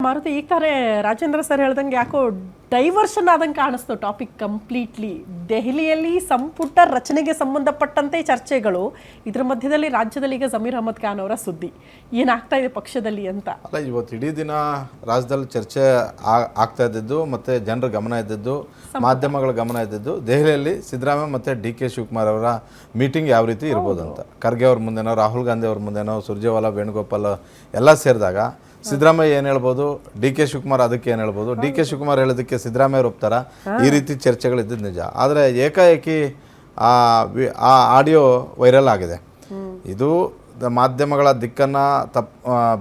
ಮಾರುತಿ ಈಗ ತಾನೇ ರಾಜೇಂದ್ರ ಸರ್ ಹೇಳ್ದಂಗೆ ಯಾಕೋ ಡೈವರ್ಷನ್ ಆದಂಗೆ ಕಾಣಿಸ್ತು ಟಾಪಿಕ್ ಕಂಪ್ಲೀಟ್ಲಿ. ದೆಹಲಿಯಲ್ಲಿ ಸಂಪುಟ ರಚನೆಗೆ ಸಂಬಂಧಪಟ್ಟಂತೆ ಚರ್ಚೆಗಳು, ಇದ್ರ ಮಧ್ಯದಲ್ಲಿ ರಾಜ್ಯದಲ್ಲಿ ಈಗ ಜಮೀರ್ ಅಹಮದ್ ಖಾನ್ ಅವರ ಸುದ್ದಿ ಏನಾಗ್ತಾ ಇದೆ ಪಕ್ಷದಲ್ಲಿ ಅಂತ. ಅಲ್ಲ, ಇವತ್ತು ಇಡೀ ದಿನ ರಾಜ್ಯದಲ್ಲಿ ಚರ್ಚೆ ಆಗ್ತಾ ಇದ್ದಿದ್ದು ಮತ್ತು ಜನರ ಗಮನ ಇದ್ದಿದ್ದು, ಮಾಧ್ಯಮಗಳ ಗಮನ ಇದ್ದಿದ್ದು ದೆಹಲಿಯಲ್ಲಿ ಸಿದ್ದರಾಮಯ್ಯ ಮತ್ತು DK ಶಿವಕುಮಾರ್ ಅವರ ಮೀಟಿಂಗ್ ಯಾವ ರೀತಿ ಇರ್ಬೋದು ಅಂತ. ಖರ್ಗೆ ಅವ್ರ ಮುಂದೆನೋ, ರಾಹುಲ್ ಗಾಂಧಿ ಅವ್ರ ಮುಂದೆನೋ, ಸುರ್ಜೇವಾಲಾ, ವೇಣುಗೋಪಾಲ್ ಎಲ್ಲ ಸೇರಿದಾಗ ಸಿದ್ದರಾಮಯ್ಯ ಏನು ಹೇಳ್ಬೋದು, DK ಶಿವಕುಮಾರ್ ಅದಕ್ಕೆ ಏನು ಹೇಳ್ಬೋದು, DK ಶಿವಕುಮಾರ್ ಹೇಳೋದಕ್ಕೆ ಸಿದ್ದರಾಮಯ್ಯ ಒಪ್ತಾರ, ಈ ರೀತಿ ಚರ್ಚೆಗಳು ಇದ್ದಿದ್ದು ನಿಜ. ಆದರೆ ಏಕಾಏಕಿ ಆ ಆಡಿಯೋ ವೈರಲ್ ಆಗಿದೆ. ಇದು ಮಾಧ್ಯಮಗಳ ದಿಕ್ಕನ್ನು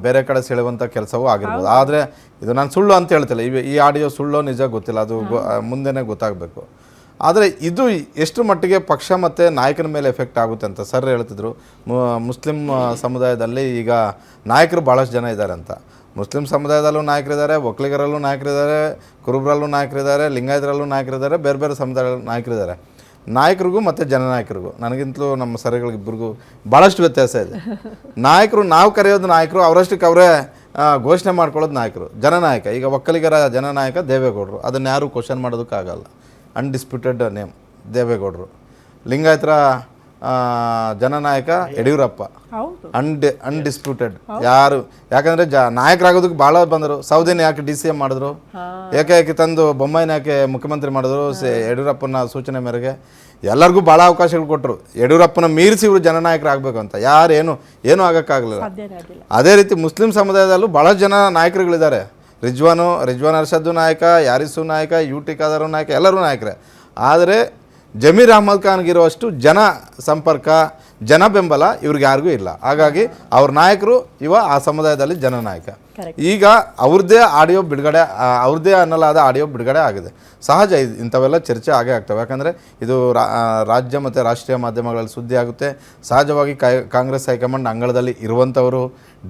ಬೇರೆ ಕಡೆ ಸೆಳೆಯುವಂಥ ಕೆಲಸವೂ ಆಗಿರ್ಬೋದು. ಆದರೆ ಇದು ನಾನು ಸುಳ್ಳು ಅಂತ ಹೇಳ್ತಿಲ್ಲ, ಈ ಆಡಿಯೋ ಸುಳ್ಳೋ ನಿಜ ಗೊತ್ತಿಲ್ಲ, ಅದು ಮುಂದೆನೇ ಗೊತ್ತಾಗಬೇಕು. ಆದರೆ ಇದು ಎಷ್ಟು ಮಟ್ಟಿಗೆ ಪಕ್ಷ ಮತ್ತು ನಾಯಕನ ಮೇಲೆ ಎಫೆಕ್ಟ್ ಆಗುತ್ತೆ ಅಂತ ಸರ್ ಹೇಳ್ತಿದ್ರು. ಮುಸ್ಲಿಂ ಸಮುದಾಯದಲ್ಲಿ ಈಗ ನಾಯಕರು ಭಾಳಷ್ಟು ಜನ ಇದ್ದಾರೆ ಅಂತ. ಮುಸ್ಲಿಂ ಸಮುದಾಯದಲ್ಲೂ ನಾಯಕರಿದ್ದಾರೆ, ಒಕ್ಕಲಿಗರಲ್ಲೂ ನಾಯಕರಿದ್ದಾರೆ, ಕುರುಬರಲ್ಲೂ ನಾಯಕರಿದ್ದಾರೆ, ಲಿಂಗಾಯತರಲ್ಲೂ ನಾಯಕರಿದ್ದಾರೆ, ಬೇರೆ ಬೇರೆ ಸಮುದಾಯಗಳ ನಾಯಕರಿದ್ದಾರೆ. ನಾಯಕರಿಗೂ ಮತ್ತು ಜನನಾಯಕರಿಗೂ ನನಗಿಂತಲೂ ನಮ್ಮ ಸರಿಗಳಿಬ್ಬರಿಗೂ ಭಾಳಷ್ಟು ವ್ಯತ್ಯಾಸ ಇದೆ. ನಾಯಕರು, ನಾವು ಕರೆಯೋದು ನಾಯಕರು, ಅವರಷ್ಟಕ್ಕೆ ಅವರೇ ಘೋಷಣೆ ಮಾಡ್ಕೊಳ್ಳೋದು ನಾಯಕರು. ಜನನಾಯಕ, ಈಗ ಒಕ್ಕಲಿಗರ ಜನನಾಯಕ ದೇವೇಗೌಡರು, ಅದನ್ನು ಯಾರೂ ಕ್ವಶನ್ ಮಾಡೋದಕ್ಕಾಗಲ್ಲ. ಅನ್ಡಿಸ್ಪ್ಯೂಟೆಡ್ ನೇಮ್ ದೇವೇಗೌಡರು. ಲಿಂಗಾಯತರ ಜನನಾಯಕ ಯಡಿಯೂರಪ್ಪ, ಅನ್ಡಿಸ್ಪ್ಯೂಟೆಡ್. ಯಾರು, ಯಾಕಂದರೆ ನಾಯಕರಾಗೋದಕ್ಕೆ ಭಾಳ ಬಂದರು. ಸೌದಿನ ಯಾಕೆ DCM ಮಾಡಿದ್ರು, ಏಕೆ ತಂದು ಬೊಮ್ಮಾಯಿನ ಯಾಕೆ ಮುಖ್ಯಮಂತ್ರಿ ಮಾಡಿದ್ರು, ಯಡಿಯೂರಪ್ಪನ ಸೂಚನೆ ಮೇರೆಗೆ ಎಲ್ಲರಿಗೂ ಭಾಳ ಅವಕಾಶಗಳು ಕೊಟ್ಟರು. ಯಡಿಯೂರಪ್ಪನ ಮೀರಿಸಿ ಇವರು ಜನನಾಯಕರಾಗಬೇಕು ಅಂತ ಏನೂ ಆಗೋಕ್ಕಾಗಲಿಲ್ಲ. ಅದೇ ರೀತಿ ಮುಸ್ಲಿಂ ಸಮುದಾಯದಲ್ಲೂ ಭಾಳ ಜನ ನಾಯಕರುಗಳಿದ್ದಾರೆ. ರಿಜ್ವಾನ್ ಅರ್ಷದ್ದು ನಾಯಕ, ಯಾರಿಸು ನಾಯಕ, UT ಖಾದರ್ ನಾಯಕ, ಎಲ್ಲರೂ ನಾಯಕರೇ. ಆದರೆ ಜಮೀರ್ ಅಹಮದ್ ಖಾನ್ಗಿರುವಷ್ಟು ಜನ ಸಂಪರ್ಕ, ಜನ ಬೆಂಬಲ ಇವ್ರಿಗೆ ಯಾರಿಗೂ ಇಲ್ಲ. ಹಾಗಾಗಿ ಅವ್ರ ನಾಯಕರು ಆ ಸಮುದಾಯದಲ್ಲಿ ಜನನಾಯಕ. ಈಗ ಅವ್ರದ್ದೇ ಆಡಿಯೋ ಬಿಡುಗಡೆ, ಅವ್ರದ್ದೇ ಅನ್ನಲಾದ ಆಡಿಯೋ ಬಿಡುಗಡೆ ಆಗಿದೆ. ಸಹಜ, ಇಂಥವೆಲ್ಲ ಚರ್ಚೆ ಆಗೇ ಆಗ್ತವೆ. ಯಾಕಂದರೆ ಇದು ರಾಜ್ಯ ಮತ್ತು ರಾಷ್ಟ್ರೀಯ ಮಾಧ್ಯಮಗಳಲ್ಲಿ ಸುದ್ದಿ ಆಗುತ್ತೆ. ಸಹಜವಾಗಿ ಕಾಂಗ್ರೆಸ್ ಹೈಕಮಾಂಡ್ ಅಂಗಳದಲ್ಲಿ ಇರುವಂಥವರು,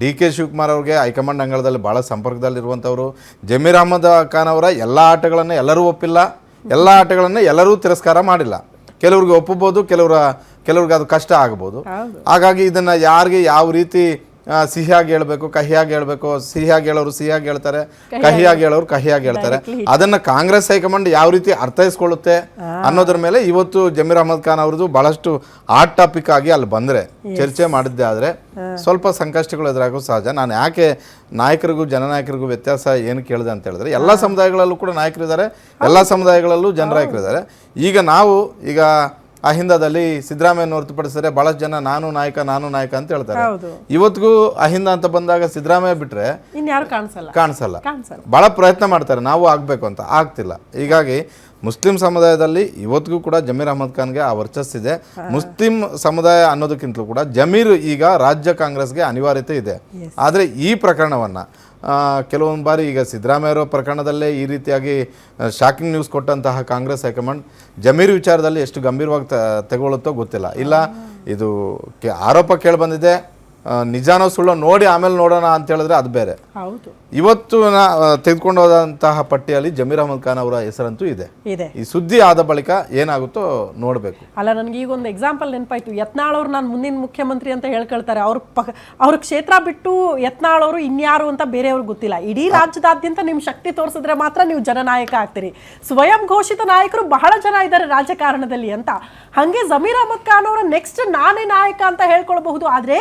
DK ಶಿವಕುಮಾರ್ ಅವ್ರಿಗೆ ಹೈಕಮಾಂಡ್ ಅಂಗಳದಲ್ಲಿ ಭಾಳ ಸಂಪರ್ಕದಲ್ಲಿರುವಂಥವರು. ಜಮೀರ್ ಅಹಮದ್ ಖಾನ್ ಅವರ ಎಲ್ಲ ಆಟಗಳನ್ನು ಎಲ್ಲರೂ ಒಪ್ಪಿಲ್ಲ, ಎಲ್ಲ ಆಟಗಳನ್ನು ಎಲ್ಲರೂ ತಿರಸ್ಕಾರ ಮಾಡಿಲ್ಲ. ಕೆಲವ್ರಿಗೆ ಒಪ್ಪಬೋದು, ಕೆಲವ್ರಿಗೆ ಅದು ಕಷ್ಟ ಆಗ್ಬೋದು. ಹಾಗಾಗಿ ಇದನ್ನು ಯಾರಿಗೆ ಯಾವ ರೀತಿ ಸಿಹಿಯಾಗಿ ಹೇಳಬೇಕು, ಕಹಿಯಾಗಿ ಹೇಳಬೇಕು, ಸಿಹಿಯಾಗಿ ಹೇಳೋರು ಸಿಹಿಯಾಗಿ ಹೇಳ್ತಾರೆ, ಕಹಿಯಾಗಿ ಹೇಳೋರು ಕಹಿಯಾಗಿ ಹೇಳ್ತಾರೆ. ಅದನ್ನು ಕಾಂಗ್ರೆಸ್ ಹೈಕಮಾಂಡ್ ಯಾವ ರೀತಿ ಅರ್ಥೈಸ್ಕೊಳ್ಳುತ್ತೆ ಅನ್ನೋದ್ರ ಮೇಲೆ ಇವತ್ತು ಜಮೀರ್ ಅಹಮದ್ ಖಾನ್ ಅವ್ರದ್ದು ಭಾಳಷ್ಟು ಹಾಟ್ ಟಾಪಿಕ್ ಆಗಿ ಅಲ್ಲಿ ಬಂದರೆ ಚರ್ಚೆ ಮಾಡಿದ್ದೆ. ಆದರೆ ಸ್ವಲ್ಪ ಸಂಕಷ್ಟಗಳು ಎದುರಾಗೋದು ಸಹಜ. ನಾನು ಯಾಕೆ ನಾಯಕರಿಗೂ ಜನನಾಯಕರಿಗೂ ವ್ಯತ್ಯಾಸ ಏನು ಕೇಳಿದೆ ಅಂತ ಹೇಳಿದ್ರೆ, ಎಲ್ಲ ಸಮುದಾಯಗಳಲ್ಲೂ ಕೂಡ ನಾಯಕರಿದ್ದಾರೆ, ಎಲ್ಲ ಸಮುದಾಯಗಳಲ್ಲೂ ಜನನಾಯಕರಿದ್ದಾರೆ. ಈಗ ಅಹಿಂದದಲ್ಲಿ ಸಿದ್ದರಾಮಯ್ಯನ ಹೊರತುಪಡಿಸಿದ್ರೆ ಭಾಳಷ್ಟು ಜನ ನಾನು ನಾಯಕ ಅಂತ ಹೇಳ್ತಾರೆ. ಇವತ್ತಿಗೂ ಅಹಿಂದ ಅಂತ ಬಂದಾಗ ಸಿದ್ದರಾಮಯ್ಯ ಬಿಟ್ರೆ ಕಾಣಿಸಲ್ಲ. ಭಾಳ ಪ್ರಯತ್ನ ಮಾಡ್ತಾರೆ ನಾವು ಆಗ್ಬೇಕು ಅಂತ, ಆಗ್ತಿಲ್ಲ. ಹೀಗಾಗಿ ಮುಸ್ಲಿಂ ಸಮುದಾಯದಲ್ಲಿ ಇವತ್ತಿಗೂ ಕೂಡ ಜಮೀರ್ ಅಹಮದ್ ಖಾನ್ಗೆ ಆ ವರ್ಚಸ್ಸಿದೆ. ಮುಸ್ಲಿಂ ಸಮುದಾಯ ಅನ್ನೋದಕ್ಕಿಂತಲೂ ಕೂಡ ಜಮೀರ್ ಈಗ ರಾಜ್ಯ ಕಾಂಗ್ರೆಸ್ಗೆ ಅನಿವಾರ್ಯತೆ ಇದೆ. ಆದರೆ ಈ ಪ್ರಕರಣವನ್ನು ಕೆಲವೊಂದು ಬಾರಿ ಈಗ ಸಿದ್ದರಾಮಯ್ಯ ಪ್ರಕರಣದಲ್ಲೇ ಈ ರೀತಿಯಾಗಿ ಶಾಕಿಂಗ್ ನ್ಯೂಸ್ ಕೊಟ್ಟಂತಹ ಕಾಂಗ್ರೆಸ್ ಹೈಕಮಾಂಡ್ ಜಮೀರ್ ವಿಚಾರದಲ್ಲಿ ಎಷ್ಟು ಗಂಭೀರವಾಗಿ ತಗೊಳ್ಳುತ್ತೋ ಗೊತ್ತಿಲ್ಲ. ಇಲ್ಲ, ಇದು ಆರೋಪ ಕೇಳಿಬಂದಿದೆ, ನಿಜಾನೋ ಸುಳ್ಳೋ ನೋಡಿ ಆಮೇಲೆ ನೋಡೋಣ ಅಂತ ಹೇಳಿದ್ರೆ ಅದು ಬೇರೆ. ಇವತ್ತು ತೆಗೆದುಕೊಂಡು ಹೋದಂತಹ ಪಟ್ಟಿಯಲ್ಲಿ ಜಮೀರ್ ಅಹಮದ್ ಖಾನ್ ಅವರ ಹೆಸರಂತೂ ಇದೆ. ಈ ಸುದ್ದಿ ಆದ ಬಳಿಕ ಏನಾಗುತ್ತೋ ನೋಡಬೇಕು. ಅಲ್ಲ, ನನಗೆ ಈಗ ಒಂದು ಎಕ್ಸಾಂಪಲ್ ನೆನಪಾಯ್ತು. ಯತ್ನಾಳ್ ಅವರು ನಾನು ಮುಂದಿನ ಮುಖ್ಯಮಂತ್ರಿ ಅಂತ ಹೇಳ್ಕೊಳ್ತಾರೆ. ಅವ್ರ ಕ್ಷೇತ್ರ ಬಿಟ್ಟು ಯತ್ನಾಳ್ ಅವರು ಇನ್ಯಾರು ಅಂತ ಬೇರೆಯವ್ರಿಗೆ ಗೊತ್ತಿಲ್ಲ. ಇಡೀ ರಾಜ್ಯದಾದ್ಯಂತ ನಿಮ್ಮ ಶಕ್ತಿ ತೋರಿಸಿದ್ರೆ ಮಾತ್ರ ನೀವು ಜನನಾಯಕ ಆಗ್ತೀರಿ. ಸ್ವಯಂ ಘೋಷಿತ ನಾಯಕರು ಬಹಳ ಜನ ಇದ್ದಾರೆ ರಾಜಕಾರಣದಲ್ಲಿ ಅಂತ. ಹಾಗೆ ಜಮೀರ್ ಅಹಮದ್ ಖಾನ್ ಅವರ ನೆಕ್ಸ್ಟ್ ನಾನೇ ನಾಯಕ ಅಂತ ಹೇಳ್ಕೊಳ್ಬಹುದು. ಆದರೆ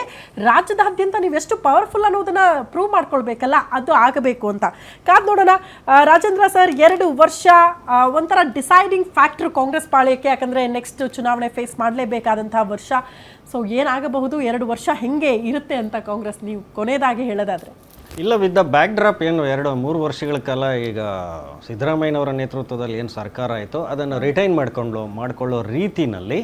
ರಾಜ್ಯದಾದ್ಯಂತ ನೀವೆಷ್ಟು ಪವರ್ಫುಲ್ ಅನ್ನೋದನ್ನ ಪ್ರೂವ್ ಮಾಡ್ಕೊಳ್ಬೇಕಲ್ಲ, ಅದು ಆಗಬೇಕು ಅಂತ ಕಾದ್ ನೋಡೋಣ. ರಾಜೇಂದ್ರ ಸರ್, 2 ವರ್ಷ ಒಂಥರ ಡಿಸೈಡಿಂಗ್ ಫ್ಯಾಕ್ಟರ್ ಕಾಂಗ್ರೆಸ್ ಪಾಳ್ಯಕ್ಕೆ. ಯಾಕಂದ್ರೆ ನೆಕ್ಸ್ಟ್ ಚುನಾವಣೆ ಫೇಸ್ ಮಾಡಲೇಬೇಕಾದಂತಹ ವರ್ಷ. ಸೊ ಏನಾಗಬಹುದು, 2 ವರ್ಷ ಹೆಂಗೆ ಇರುತ್ತೆ ಅಂತ ಕಾಂಗ್ರೆಸ್, ನೀವು ಕೊನೆಯದಾಗಿ ಹೇಳೋದಾದ್ರೆ? ಇಲ್ಲ, ವಿತ್ ದ ಬ್ಯಾಕ್ ಡ್ರಾಪ್ ಏನು 2-3 ವರ್ಷಗಳ ಕಾಲ ಈಗ ಸಿದ್ದರಾಮಯ್ಯನವರ ನೇತೃತ್ವದಲ್ಲಿ ಏನು ಸರ್ಕಾರ ಆಯಿತು ಅದನ್ನು ರಿಟೈನ್ ಮಾಡ್ಕೊಳ್ಳೋ ರೀತಿನಲ್ಲಿ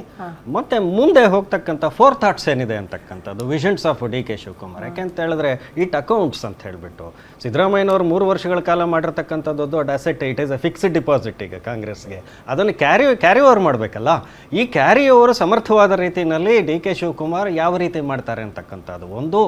ಮತ್ತೆ ಮುಂದೆ ಹೋಗ್ತಕ್ಕಂಥ 4 ಥಾಟ್ಸ್ ಏನಿದೆ ಅಂತಕ್ಕಂಥದ್ದು ವಿಷನ್ಸ್ ಆಫ್ DK ಶಿವಕುಮಾರ್. ಯಾಕೆಂತ ಹೇಳಿದ್ರೆ ಇಟ್ ಅಕೌಂಟ್ಸ್ ಅಂತ ಹೇಳಿಬಿಟ್ಟು ಸಿದ್ದರಾಮಯ್ಯನವರು 3 ವರ್ಷಗಳ ಕಾಲ ಮಾಡಿರ್ತಕ್ಕಂಥದ್ದು ದೊಡ್ಡ asset, it is a fixed deposit ಈಗ ಕಾಂಗ್ರೆಸ್ಗೆ. ಅದನ್ನು ಕ್ಯಾರಿ ಓವರ್ ಮಾಡಬೇಕಲ್ಲ. ಈ ಕ್ಯಾರಿ ಓವರ್ ಸಮರ್ಥವಾದ ರೀತಿಯಲ್ಲಿ DK ಶಿವಕುಮಾರ್ ಯಾವ ರೀತಿ ಮಾಡ್ತಾರೆ ಅಂತಕ್ಕಂಥದ್ದು ಒಂದು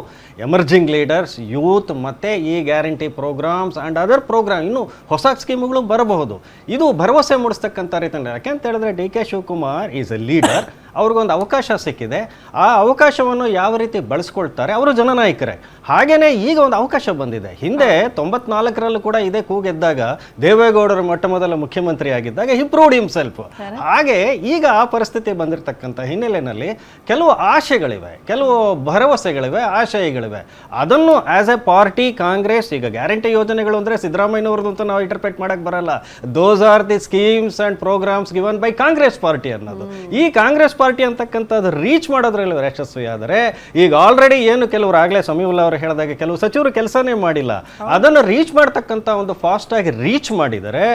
ಎಮರ್ಜಿಂಗ್ ಲೀಡರ್ಸ್, ಯೂತ್ ಮತ್ತು ಈ guarantee programmes and other programme, ಇನ್ನು ಹೊಸ ಸ್ಕೀಮ್ಗಳು ಬರಬಹುದು. ಇದು ಭರವಸೆ ಮೂಡಿಸ್ತಕ್ಕಂಥ ರೀತಿಯಲ್ಲಿ. ಯಾಕೆಂತ ಹೇಳಿದ್ರೆ DK Shivakumar is A leader. ಅವ್ರಿಗೊಂದು ಅವಕಾಶ ಸಿಕ್ಕಿದೆ. ಆ ಅವಕಾಶವನ್ನು ಯಾವ ರೀತಿ ಬಳಸ್ಕೊಳ್ತಾರೆ ಅವರು ಜನನಾಯಕರೇ. ಹಾಗೇನೆ ಈಗ ಒಂದು ಅವಕಾಶ ಬಂದಿದೆ. ಹಿಂದೆ 94ರಲ್ಲೂ ಕೂಡ ಇದೇ ಕೂಗೆದ್ದಾಗ ದೇವೇಗೌಡರು ಮೊಟ್ಟ ಮೊದಲ ಮುಖ್ಯಮಂತ್ರಿ ಆಗಿದ್ದಾಗ ಹಿ ಪ್ರೂವ್ಡ್ ಹಿಮ್ಸೆಲ್ಫ್. ಹಾಗೆ ಈಗ ಆ ಪರಿಸ್ಥಿತಿ ಬಂದಿರತಕ್ಕಂಥ ಹಿನ್ನೆಲೆಯಲ್ಲಿ ಕೆಲವು ಆಶೆಗಳಿವೆ, ಕೆಲವು ಭರವಸೆಗಳಿವೆ, ಆಶಯಗಳಿವೆ. ಅದನ್ನು ಆಸ್ ಎ ಪಾರ್ಟಿ ಕಾಂಗ್ರೆಸ್ ಈಗ ಗ್ಯಾರಂಟಿ ಯೋಜನೆಗಳು ಅಂದರೆ ಸಿದ್ದರಾಮಯ್ಯನವ್ರದ್ದು ಅಂತ ನಾವು ಇಂಟರ್ಪ್ರೇಟ್ ಮಾಡಕ್ ಬರಲ್ಲ. Those are the schemes and programmes given by Congress party ಅನ್ನೋದು. ಈ ಕಾಂಗ್ರೆಸ್ ಪಾರ್ಟಿ ಅಂತಕ್ಕಂಥದ್ದು ರೀಚ್ ಮಾಡೋದ್ರಲ್ಲಿ ಯಶಸ್ವಿ ಆದರೆ ಈಗ ಆಲ್ರೆಡಿ ಏನು ಕೆಲವರು ಆಗಲೇ ಸಮೀವುಲ್ಲಾ ಅವರು ಹೇಳಿದಾಗ ಕೆಲವು ಸಚಿವರು ಕೆಲಸನೇ ಮಾಡಿಲ್ಲ, ಅದನ್ನು ರೀಚ್ ಮಾಡ್ತಕ್ಕಂಥ ಒಂದು ಫಾಸ್ಟ್ ಆಗಿ ರೀಚ್ ಮಾಡಿದರೆ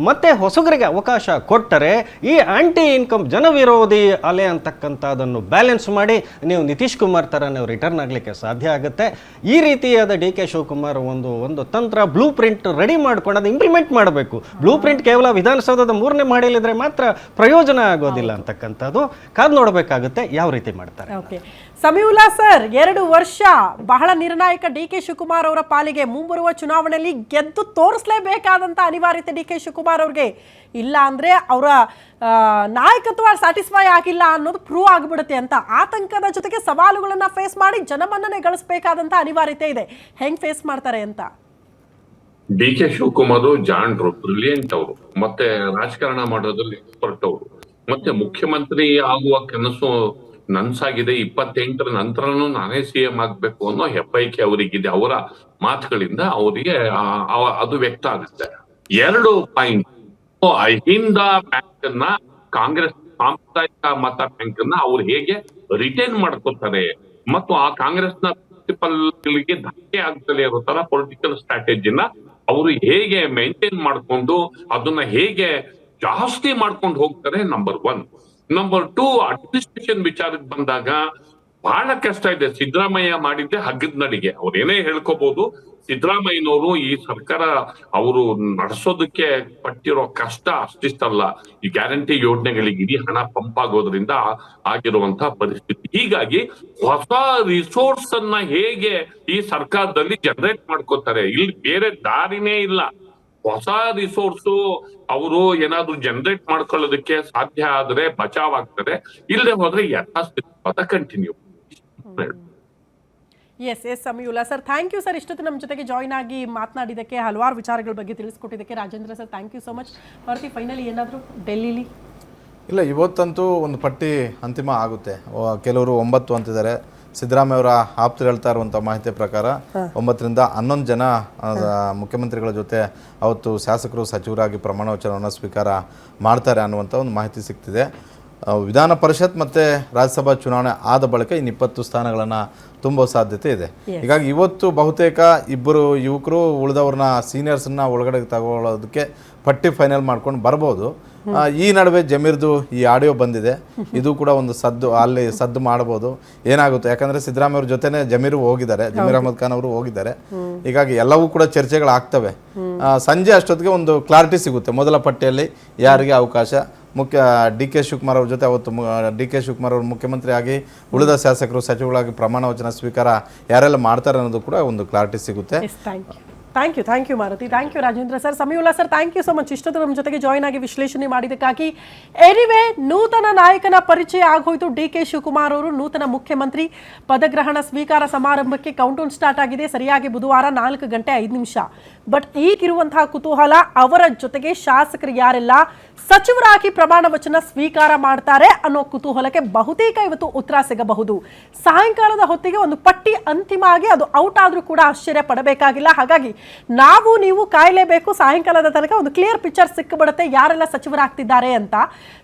ಮತ್ತೆ ಹೊಸಗರಿಗೆ ಅವಕಾಶ ಕೊಟ್ಟರೆ ಈ ಆಂಟಿ ಇನ್ಕಮ್ ಜನವಿರೋಧಿ ಅಲೆ ಅಂತಕ್ಕಂಥದ್ದನ್ನು ಬ್ಯಾಲೆನ್ಸ್ ಮಾಡಿ ನೀವು ನಿತೀಶ್ ಕುಮಾರ್ ಥರ ನೀವು ರಿಟರ್ನ್ ಆಗಲಿಕ್ಕೆ ಸಾಧ್ಯ ಆಗುತ್ತೆ. ಈ ರೀತಿಯಾದ ಡಿ ಕೆ ಶಿವಕುಮಾರ್ ಒಂದು ತಂತ್ರ ಬ್ಲೂ ಪ್ರಿಂಟ್ ರೆಡಿ ಮಾಡ್ಕೊಂಡು ಅದು ಇಂಪ್ಲಿಮೆಂಟ್ ಮಾಡಬೇಕು. ಬ್ಲೂ ಪ್ರಿಂಟ್ ಕೇವಲ ವಿಧಾನಸೌಧದ 3ನೇ ಮಾಡಿಲಿದ್ರೆ ಮಾತ್ರ ಪ್ರಯೋಜನ ಆಗೋದಿಲ್ಲ ಅಂತಕ್ಕಂಥದ್ದು ಕಾದು ನೋಡಬೇಕಾಗುತ್ತೆ ಯಾವ ರೀತಿ ಮಾಡ್ತಾರೆ. ಓಕೆ ಸಮೀವುಲ್ಲಾ ಸರ್, 2 ವರ್ಷ ಬಹಳ ನಿರ್ಣಾಯಕ ಡಿ ಕೆ ಶಿವಕುಮಾರ್ ಅವರ ಪಾಲಿಗೆ. ಮುಂಬರುವ ಚುನಾವಣೆಯಲ್ಲಿ ಗೆದ್ದು ತೋರಿಸಲೇಬೇಕಾದಂತ ಅನಿವಾರ್ಯತೆ ಡಿ ಕೆ ಶಿವಕುಮಾರ್ ಅವ್ರಿಗೆ. ಇಲ್ಲ ಅಂದ್ರೆ ಅವರ ನಾಯಕತ್ವ ಸ್ಯಾಟಿಸ್ಫೈ ಆಗಿಲ್ಲ ಅನ್ನೋದು ಪ್ರೂವ್ ಆಗಿಬಿಡುತ್ತೆ ಅಂತ ಆತಂಕದ ಜೊತೆಗೆ ಸವಾಲುಗಳನ್ನ ಫೇಸ್ ಮಾಡಿ ಜನಮನ್ನಣೆ ಗಳಿಸಬೇಕಾದಂತ ಅನಿವಾರ್ಯತೆ ಇದೆ. ಹೆಂಗ್ ಫೇಸ್ ಮಾಡ್ತಾರೆ ಅಂತ? ಡಿ ಕೆ ಶಿವಕುಮಾರ್ ಜಾಣ್ರು, ಬ್ರಿಲಿಯಂಟ್ ಅವರು, ಮತ್ತೆ ರಾಜಕಾರಣ ಮಾಡೋದ್ರಲ್ಲಿ ಎಕ್ಸ್ಪರ್ಟ್ ಅವರು, ಮತ್ತೆ ಮುಖ್ಯಮಂತ್ರಿ ಆಗುವ ಕನಸು ನನ್ಸಾಗಿದೆ. 28ರ ನಂತರನೂ ನಾನೇ ಸಿಎಂ ಆಗ್ಬೇಕು ಅನ್ನೋ ಹೆಬ್ಬಯಕೆ ಅವರಿಗಿದೆ. ಅವರ ಮಾತುಗಳಿಂದ ಅವರಿಗೆ ಅದು ವ್ಯಕ್ತ ಆಗುತ್ತೆ. 2 ಪಾಯಿಂಟ್. ಅಹಿಂದ ಬ್ಯಾಂಕ್ ಅನ್ನ ಕಾಂಗ್ರೆಸ್ ಸಾಂಪ್ರದಾಯಿಕ ಮತ ಬ್ಯಾಂಕ್ ಅನ್ನ ಅವ್ರು ಹೇಗೆ ರಿಟೈನ್ ಮಾಡ್ಕೋತಾರೆ ಮತ್ತು ಆ ಕಾಂಗ್ರೆಸ್ನ ಪ್ರಿನ್ಸಿಪಲ್ಗಳಿಗೆ ಧಕ್ಕೆ ಆಗ್ತಲೇ ಇರೋ ತರ ಪೊಲಿಟಿಕಲ್ ಸ್ಟ್ರಾಟಜಿನ ಅವರು ಹೇಗೆ ಮೇಂಟೈನ್ ಮಾಡ್ಕೊಂಡು ಅದನ್ನ ಹೇಗೆ ಜಾಸ್ತಿ ಮಾಡ್ಕೊಂಡು ಹೋಗ್ತಾರೆ. ನಂಬರ್ 1. ನಂಬರ್ 2, ಅಡ್ಮಿನಿಸ್ಟ್ರೇಷನ್ ವಿಚಾರಕ್ಕೆ ಬಂದಾಗ ಬಹಳ ಕಷ್ಟ ಇದೆ. ಸಿದ್ದರಾಮಯ್ಯ ಮಾಡಿದ್ದೆ ಹಗ್ಗದ ನಡಿಗೆ. ಅವ್ರು ಏನೇ ಹೇಳ್ಕೋಬಹುದು, ಸಿದ್ದರಾಮಯ್ಯನವರು ಈ ಸರ್ಕಾರ ಅವರು ನಡೆಸೋದಕ್ಕೆ ಪಟ್ಟಿರೋ ಕಷ್ಟ ಅಷ್ಟಿಷ್ಟಲ್ಲ. ಈ ಗ್ಯಾರಂಟಿ ಯೋಜನೆಗಳಿಗೆ ಇಡೀ ಹಣ ಪಂಪ್ ಆಗೋದ್ರಿಂದ ಆಗಿರುವಂತಹ ಪರಿಸ್ಥಿತಿ. ಹೀಗಾಗಿ ಹೊಸ ರಿಸೋರ್ಸ್ ಅನ್ನ ಹೇಗೆ ಈ ಸರ್ಕಾರದಲ್ಲಿ ಜನರೇಟ್ ಮಾಡ್ಕೋತಾರೆ, ಇಲ್ಲಿ ಬೇರೆ ದಾರಿನೇ ಇಲ್ಲ. ಹೊಸ ರಿಸೋರ್ಸು ಅವರು ಏನಾದ್ರು ಜನರೇಟ್ ಮಾಡ್ಕೊಳ್ಳೋದಕ್ಕೆ ಸಾಧ್ಯ ಆದ್ರೆ ಬಚಾವ್ ಆಗ್ತದೆ, ಇಲ್ಲದೆ ಹೋದ್ರೆ ಯಥಾಸ್ಥಿತಿ continue. S Samiulla sir, thank you sir. ಇಷ್ಟೊತ್ತು ನಮ್ಮ ಜೊತೆಗೆ ಜಾಯ್ನ್ ಆಗಿ ಮಾತನಾಡಿದ್ದಕ್ಕೆ, ಹಲವಾರು ವಿಚಾರಗಳ ಬಗ್ಗೆ ತಿಳಿಸ್ಕೊಟ್ಟಿದ್ದಕ್ಕೆ. Rajendra sir, thank you so much. Bharathi, finally ಏನಾದರೂ ಡೆಲ್ಲಿಲಿ? ಇಲ್ಲ, ಇವತ್ತಂತೂ ಒಂದು ಪಟ್ಟಿ ಅಂತಿಮ ಆಗುತ್ತೆ. ಕೆಲವರು 9 ಅಂತಿದ್ದಾರೆ. ಸಿದ್ದರಾಮಯ್ಯ ಅವರ ಆಪ್ತರು ಹೇಳ್ತಾ ಇರುವಂಥ ಮಾಹಿತಿ ಪ್ರಕಾರ 9ರಿಂದ 11 ಜನ ಮುಖ್ಯಮಂತ್ರಿಗಳ ಜೊತೆ ಅವತ್ತು ಶಾಸಕರು ಸಚಿವರಾಗಿ ಪ್ರಮಾಣ ವಚನವನ್ನು ಸ್ವೀಕಾರ ಮಾಡ್ತಾರೆ ಅನ್ನುವಂಥ ಒಂದು ಮಾಹಿತಿ ಸಿಗ್ತಿದೆ. ವಿಧಾನ ಪರಿಷತ್ ಮತ್ತು ರಾಜ್ಯಸಭಾ ಚುನಾವಣೆ ಆದ ಬಳಿಕ ಇನ್ನು 20 ಸ್ಥಾನಗಳನ್ನು ತುಂಬೋ ಸಾಧ್ಯತೆ ಇದೆ. ಹೀಗಾಗಿ ಇವತ್ತು ಬಹುತೇಕ 2 ಯುವಕರು ಉಳಿದವ್ರನ್ನ ಸೀನಿಯರ್ಸನ್ನ ಒಳಗಡೆ ತಗೊಳ್ಳೋದಕ್ಕೆ ಪಟ್ಟಿ ಫೈನಲ್ ಮಾಡ್ಕೊಂಡು ಬರ್ಬೋದು. ಈ ನಡುವೆ ಜಮೀರ್ದು ಈ ಆಡಿಯೋ ಬಂದಿದೆ. ಇದು ಕೂಡ ಒಂದು ಅಲ್ಲಿ ಸದ್ದು ಮಾಡ್ಬೋದು. ಏನಾಗುತ್ತೆ, ಯಾಕಂದರೆ ಸಿದ್ದರಾಮಯ್ಯ ಅವ್ರ ಜೊತೆನೇ ಜಮೀರ್ ಹೋಗಿದ್ದಾರೆ, ಜಮೀರ್ ಅಹಮದ್ ಖಾನ್ ಅವರು ಹೋಗಿದ್ದಾರೆ. ಹೀಗಾಗಿ ಎಲ್ಲವೂ ಕೂಡ ಚರ್ಚೆಗಳಾಗ್ತವೆ. ಸಂಜೆ ಅಷ್ಟೊತ್ತಿಗೆ ಒಂದು ಕ್ಲಾರಿಟಿ ಸಿಗುತ್ತೆ ಮೊದಲ ಪಟ್ಟಿಯಲ್ಲಿ ಯಾರಿಗೆ ಅವಕಾಶ. ಡಿ ಕೆ ಶಿವಕುಮಾರ್ ಅವ್ರ ಜೊತೆ ಅವತ್ತು ಡಿ ಕೆ ಶಿವಕುಮಾರ್ ಅವರು ಮುಖ್ಯಮಂತ್ರಿ ಆಗಿ ಉಳಿದ ಶಾಸಕರು ಸಚಿವಗಳಾಗಿ ಪ್ರಮಾಣ ವಚನ ಸ್ವೀಕಾರ ಯಾರೆಲ್ಲ ಮಾಡ್ತಾರೆ ಅನ್ನೋದು ಕೂಡ ಒಂದು ಕ್ಲಾರಿಟಿ ಸಿಗುತ್ತೆ. Thank you Maruti, thank you Rajendra sir. Samiulla sir, thank you so much. ಇಷ್ಟೊತ್ತು ನಮ್ಮ ಜೊತೆಗೆ ಜಾಯ್ನ್ ಆಗಿ ವಿಶ್ಲೇಷಣೆ ಮಾಡಿದ್ದಕ್ಕಾಗಿ. ಎನಿವೆ, ನೂತನ ನಾಯಕನ ಪರಿಚಯ ಆಗೋಯ್ತು. ಡಿ ಕೆ ಶಿವಕುಮಾರ್ ಅವರು ನೂತನ ಮುಖ್ಯಮಂತ್ರಿ ಪದಗ್ರಹಣ ಸ್ವೀಕಾರ ಸಮಾರಂಭಕ್ಕೆ ಕೌಂಟೌನ್ ಸ್ಟಾರ್ಟ್ ಆಗಿದೆ. ಸರಿಯಾಗಿ ಬುಧವಾರ 4:05. ಬಟ್ ಈಗಿರುವಂತಹ ಕುತೂಹಲ, ಅವರ ಜೊತೆಗೆ ಶಾಸಕರು ಯಾರೆಲ್ಲ ಸಚಿವರಾಗಿ ಪ್ರಮಾಣ ವಚನ ಸ್ವೀಕಾರ ಮಾಡ್ತಾರೆ ಅನ್ನೋ ಕುತೂಹಲಕ್ಕೆ ಬಹುತೇಕ ಇವತ್ತು ಉತ್ತರ ಸಿಗಬಹುದು. ಸಾಯಂಕಾಲದ ಹೊತ್ತಿಗೆ ಒಂದು ಪಟ್ಟಿ ಅಂತಿಮ ಆಗಿ ಅದು ಔಟ್ ಆದ್ರೂ ಕೂಡ ಆಶ್ಚರ್ಯ ಪಡಬೇಕಾಗಿಲ್ಲ. ಹಾಗಾಗಿ ನಾವು ನೀವು ಕಾಯಲೇಬೇಕು. ಸಾಯಂಕಾಲದ ತನಕ ಒಂದು ಕ್ಲಿಯರ್ ಪಿಕ್ಚರ್ ಸಿಕ್ಕಿಬಿಡುತ್ತೆ ಯಾರೆಲ್ಲ ಸಚಿವರಾಗ್ತಿದ್ದಾರೆ ಅಂತ.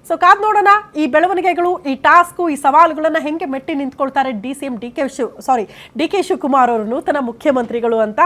ಸೊ ಕಾದ್ ನೋಡೋಣ ಈ ಬೆಳವಣಿಗೆಗಳು, ಈ ಟಾಸ್ಕು, ಈ ಸವಾಲುಗಳನ್ನ ಹೆಂಗೆ ಮೆಟ್ಟಿ ನಿಂತ್ಕೊಳ್ತಾರೆ ಡಿ ಕೆ ಶಿವಕುಮಾರ್ ಅವರು, ನೂತನ ಮುಖ್ಯಮಂತ್ರಿಗಳು ಅಂತ.